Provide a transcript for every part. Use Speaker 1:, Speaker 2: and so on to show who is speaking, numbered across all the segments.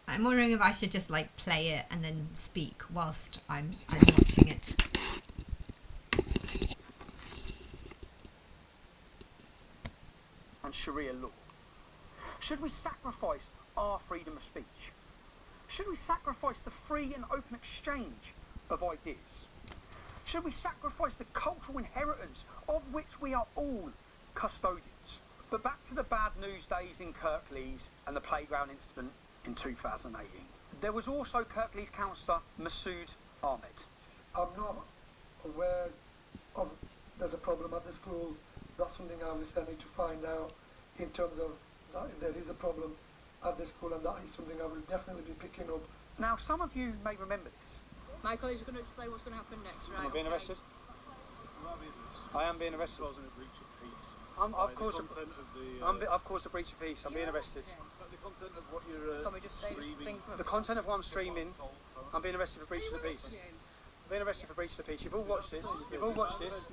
Speaker 1: I'm wondering if I should just like play it and then speak whilst I'm watching it.
Speaker 2: And Sharia law. Should we sacrifice our freedom of speech? Should we sacrifice the free and open exchange of ideas? Should we sacrifice the cultural inheritance of which we are all custodians? But back to the bad news days in Kirklees and the playground incident in 2018. There was also Kirklees counsellor Masood Ahmed.
Speaker 3: I'm not aware of there's a problem at the school. That's something obviously I need to find out in terms of that if there is a problem at the school, and that is something I will definitely be picking up.
Speaker 2: Now, some of you may remember this.
Speaker 4: Michael is going to explain what's going to happen next, right?
Speaker 2: Am I being arrested? I am being arrested.
Speaker 5: Causing a breach of peace.
Speaker 2: Of course, a breach of peace. I'm being arrested.
Speaker 5: But the content of what you're
Speaker 4: Can we just say
Speaker 5: streaming.
Speaker 2: The content of what I'm streaming, I'm being arrested for breach of the peace. I'm being arrested for breach of the peace. You've all watched this. You've all watched this.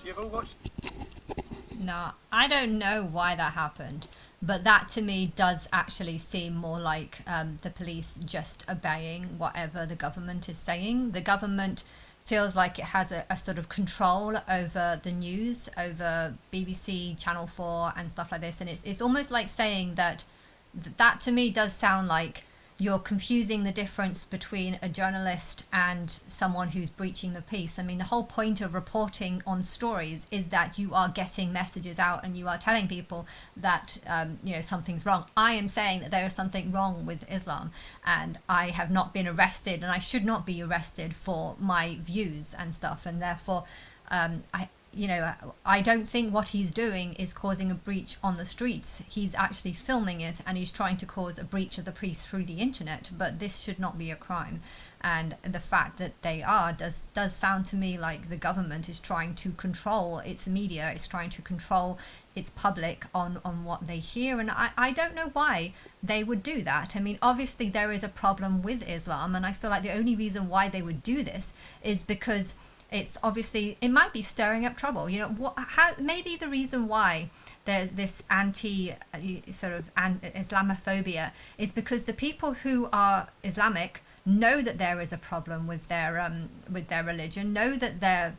Speaker 2: You've all watched.
Speaker 1: No, I don't know why that happened, but that to me does actually seem more like the police just obeying whatever the government is saying. The government feels like it has a sort of control over the news, over BBC, Channel 4 and stuff like this, and it's almost like saying that to me does sound like you're confusing the difference between a journalist and someone who's breaching the peace. I mean, the whole point of reporting on stories is that you are getting messages out and you are telling people that, something's wrong. I am saying that there is something wrong with Islam, and I have not been arrested, and I should not be arrested for my views and stuff. And therefore, I don't think what he's doing is causing a breach on the streets. He's actually filming it, and he's trying to cause a breach of the peace through the internet. But this should not be a crime. And the fact that they are does sound to me like the government is trying to control its media. It's trying to control its public on what they hear. And I don't know why they would do that. I mean, obviously there is a problem with Islam, and I feel like the only reason why they would do this is because it might be stirring up trouble. Maybe the reason why there's this Islamophobia is because the people who are Islamic know that there is a problem with their religion, know that their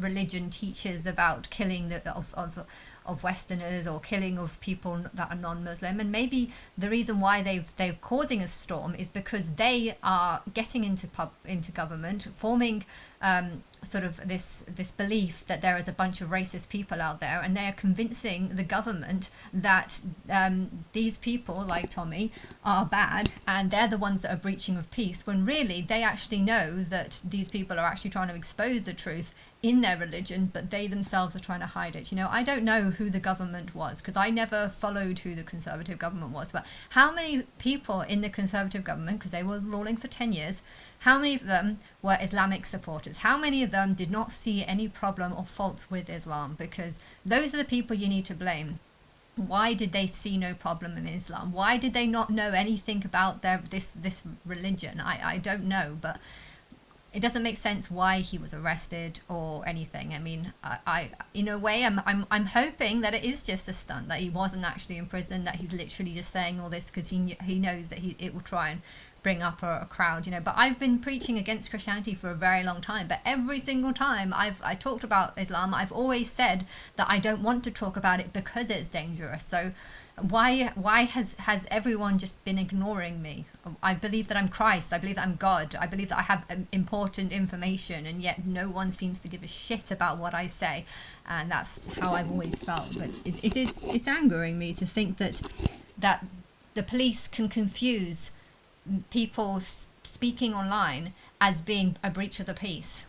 Speaker 1: religion teaches about killing of Westerners or killing of people that are non-Muslim, and maybe the reason why they're causing a storm is because they are getting into government, forming sort of this belief that there is a bunch of racist people out there, and they are convincing the government that these people like Tommy are bad and they're the ones that are breaching of peace, when really they actually know that these people are actually trying to expose the truth in their religion, but they themselves are trying to hide it. I don't know who the government was, because I never followed who the Conservative government was, but how many people in the Conservative government, because they were ruling for 10 years, how many of them were Islamic supporters? How many of them did not see any problem or fault with Islam? Because those are the people you need to blame. Why did they see no problem in Islam? Why did they not know anything about this religion? I don't know, but it doesn't make sense why he was arrested or anything. I mean, I in a way, I'm hoping that it is just a stunt, that he wasn't actually in prison, that he's literally just saying all this because he knows that it will try and bring up a crowd, But I've been preaching against Christianity for a very long time, but every single time I talked about Islam, I've always said that I don't want to talk about it because it's dangerous. So why has everyone just been ignoring me? I believe that I'm Christ. I believe that I'm God. I believe that I have important information, and yet no one seems to give a shit about what I say, and that's how I've always felt. But it's angering me to think that the police can confuse people speaking online as being a breach of the peace.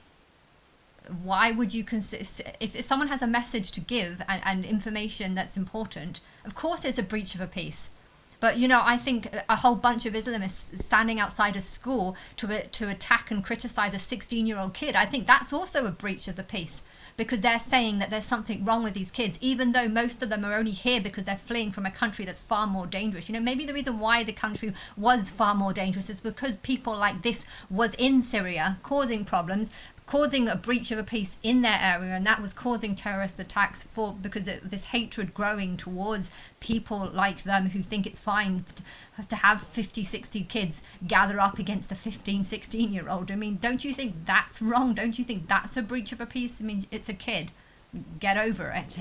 Speaker 1: Why would you consider, if someone has a message to give and information that's important, of course it's a breach of a peace. But I think a whole bunch of Islamists standing outside a school to attack and criticize a 16-year-old kid, I think that's also a breach of the peace, because they're saying that there's something wrong with these kids, even though most of them are only here because they're fleeing from a country that's far more dangerous. Maybe the reason why the country was far more dangerous is because people like this was in Syria causing problems, causing a breach of a peace in their area, and that was causing terrorist attacks because of this hatred growing towards people like them who think it's fine to have 50, 60 kids gather up against a 15, 16-year-old. I mean, don't you think that's wrong? Don't you think that's a breach of a peace? I mean, it's a kid. Get over it.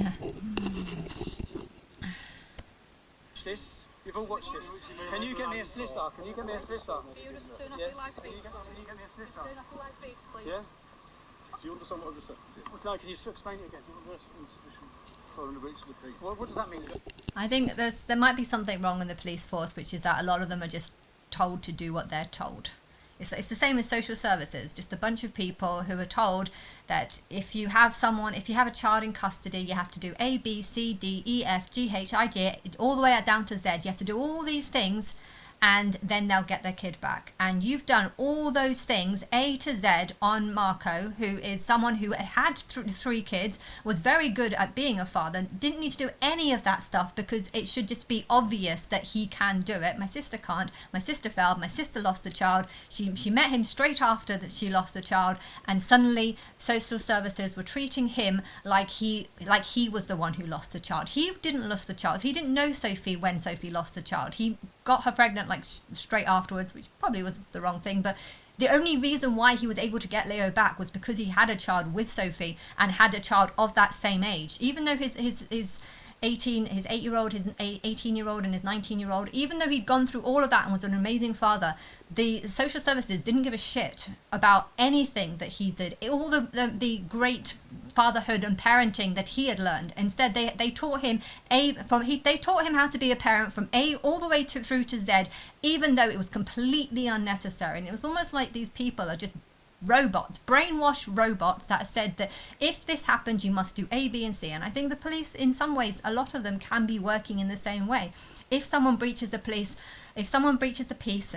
Speaker 2: This? You've all watched this. Can you get me a solicitor? Can you get me a solicitor?
Speaker 4: Can you just turn off
Speaker 2: Yes.
Speaker 4: your live feed?
Speaker 2: Can you get me a solicitor?
Speaker 4: Turn off your live feed, please.
Speaker 2: Yeah?
Speaker 5: Do you understand what I've just said?
Speaker 2: Well, no, can you just explain it again?
Speaker 5: Following the breach of the peace.
Speaker 2: What does that mean?
Speaker 1: I think there might be something wrong in the police force, which is that a lot of them are just told to do what they're told. It's the same as social services, just a bunch of people who are told that if you have a child in custody, you have to do A, B, C, D, E, F, G, H, I, J, all the way down to Z. You have to do all these things, and then they'll get their kid back. And you've done all those things, A to Z, on Marco, who is someone who had three kids, was very good at being a father, didn't need to do any of that stuff because it should just be obvious that he can do it. My sister can't. My sister failed. My sister lost the child. She met him straight after that she lost the child, and suddenly social services were treating him like he was the one who lost the child. He didn't lose the child. He didn't know Sophie when Sophie lost the child. He got her pregnant like straight afterwards, which probably was the wrong thing, but the only reason why he was able to get Leo back was because he had a child with Sophie and had a child of that same age. Even though his 8-year-old, his 18-year-old and his 19-year-old, even though he'd gone through all of that and was an amazing father, the social services didn't give a shit about anything that he did, all the great fatherhood and parenting that he had learned. Instead, they taught him they taught him how to be a parent from A all the way through to Z, even though it was completely unnecessary. And it was almost like these people are just robots, brainwashed robots that said that if this happens, you must do A, B, and C. And I think the police, in some ways, a lot of them can be working in the same way. If someone breaches the peace, if someone breaches the peace,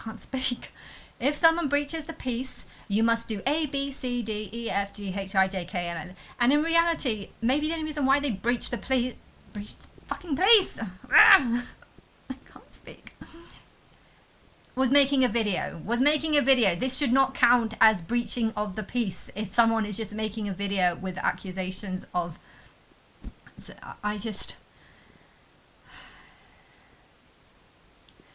Speaker 1: can't speak. If someone breaches the peace, you must do A, B, C, D, E, F, G, H, I, J, K, and in reality, maybe the only reason why they breached the fucking police, I can't speak, was making a video. This should not count as breaching of the peace if someone is just making a video with accusations of...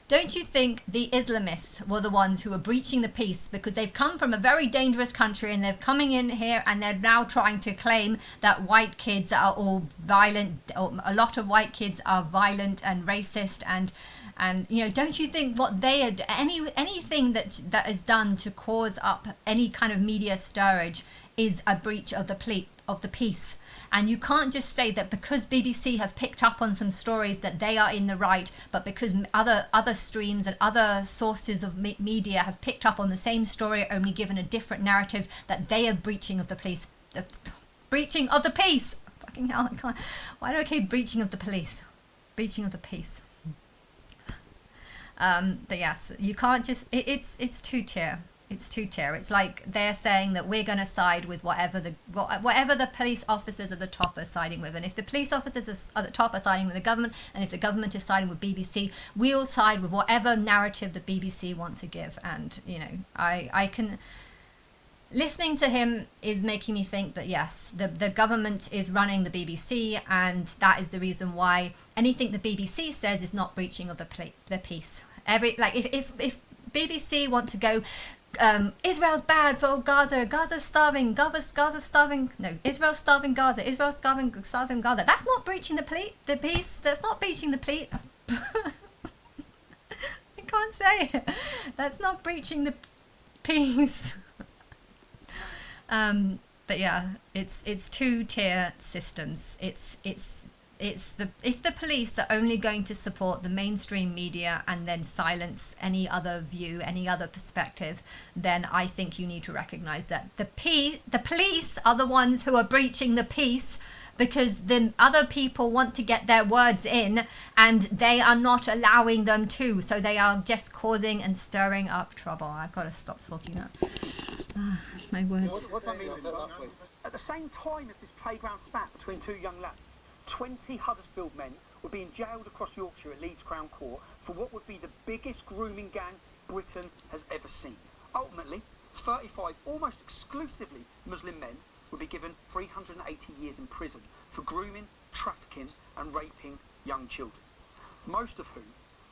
Speaker 1: Don't you think the Islamists were the ones who were breaching the peace because they've come from a very dangerous country and they're coming in here and they're now trying to claim that white kids are all violent, or a lot of white kids are violent and racist, and don't you think what they are, anything that is done to cause up any kind of media stirrage is a breach of the peace? And you can't just say that because BBC have picked up on some stories that they are in the right, but because other streams and other sources of media have picked up on the same story, only given a different narrative, that they are breaching of the police. Breaching of the peace! Fucking hell, I can't. Why do I keep breaching of the police? Breaching of the peace. But yes, you can't just... It's two-tier. It's two-tier. It's like they're saying that we're going to side with whatever the police officers at the top are siding with. And if the police officers at the top are siding with the government, and if the government is siding with BBC, we'll side with whatever narrative the BBC want to give. And, I can... Listening to him is making me think that, yes, the government is running the BBC, and that is the reason why anything the BBC says is not breaching of the peace. If BBC want to go... Israel's bad for Gaza. Gaza's starving. Gaza's starving. No, Israel's starving Gaza. Israel's starving Gaza. That's not breaching the peace. That's not breaching the peace. I can't say it. That's not breaching the peace. But yeah, it's two-tier systems. If the police are only going to support the mainstream media and then silence any other view, any other perspective, then I think you need to recognise that the police are the ones who are breaching the peace because the other people want to get their words in and they are not allowing them to, so they are just causing and stirring up trouble. I've got to stop talking now. My words.
Speaker 2: What's that mean? At the same time as this playground spat between two young lads, 20 Huddersfield men were being jailed across Yorkshire at Leeds Crown Court for what would be the biggest grooming gang Britain has ever seen. Ultimately, 35 almost exclusively Muslim men would be given 380 years in prison for grooming, trafficking and raping young children, most of whom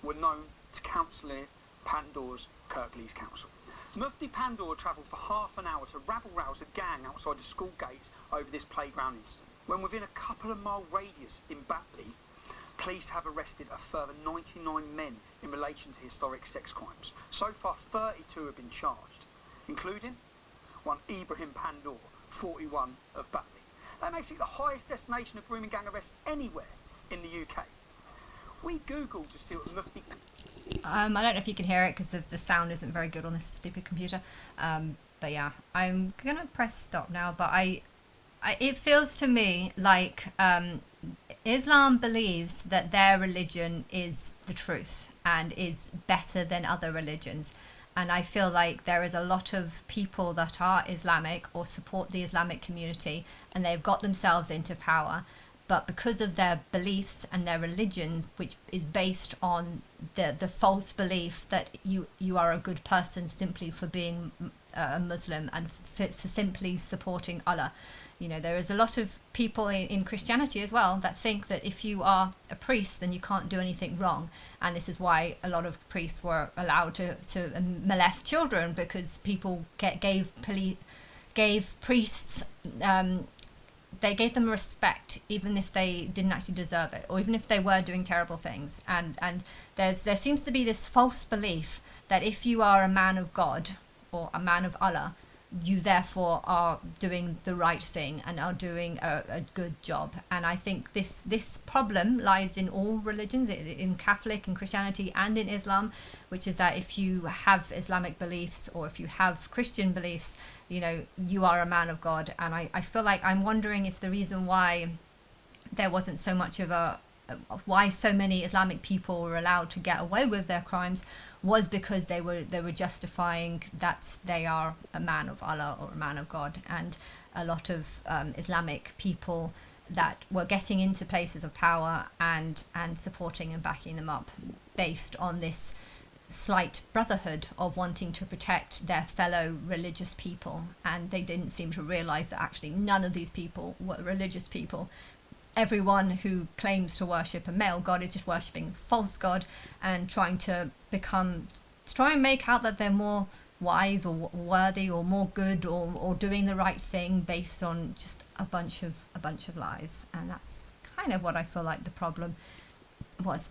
Speaker 2: were known to Councillor Pandore's Kirklees Council. Mufti Pandore travelled for half an hour to rabble-rouse a gang outside the school gates over this playground incident, when within a couple of mile radius in Batley, police have arrested a further 99 men in relation to historic sex crimes. So far, 32 have been charged, including one Ibrahim Pandore, 41 of Batley. That makes it the highest destination of grooming gang arrests anywhere in the UK. We googled to see what Mufti...
Speaker 1: I don't know if you can hear it because the sound isn't very good on this stupid computer. But yeah, I'm gonna press stop now. But it feels to me like Islam believes that their religion is the truth and is better than other religions. And I feel like there is a lot of people that are Islamic or support the Islamic community and they've got themselves into power. But because of their beliefs and their religions, which is based on the false belief that you are a good person simply for being a Muslim and for simply supporting Allah. You know, there is a lot of people in Christianity as well that think that if you are a priest, then you can't do anything wrong. And this is why a lot of priests were allowed to molest children, because people gave priests... they gave them respect even if they didn't actually deserve it, or even if they were doing terrible things. And there seems to be this false belief that if you are a man of God or a man of Allah, you therefore are doing the right thing and are doing a good job. And I think this problem lies in all religions, in Catholic and Christianity and in Islam, which is that if you have Islamic beliefs or if you have Christian beliefs, you know, you are a man of God. And I feel like I'm wondering if the reason why there wasn't so much of why so many Islamic people were allowed to get away with their crimes was because they were justifying that they are a man of Allah or a man of God. And a lot of Islamic people that were getting into places of power and supporting and backing them up based on this slight brotherhood of wanting to protect their fellow religious people. And they didn't seem to realize that actually none of these people were religious people. Everyone who claims to worship a male god is just worshipping a false god and trying to make out that they're more wise or worthy or more good or doing the right thing based on just a bunch of lies. And that's kind of what I feel like the problem was.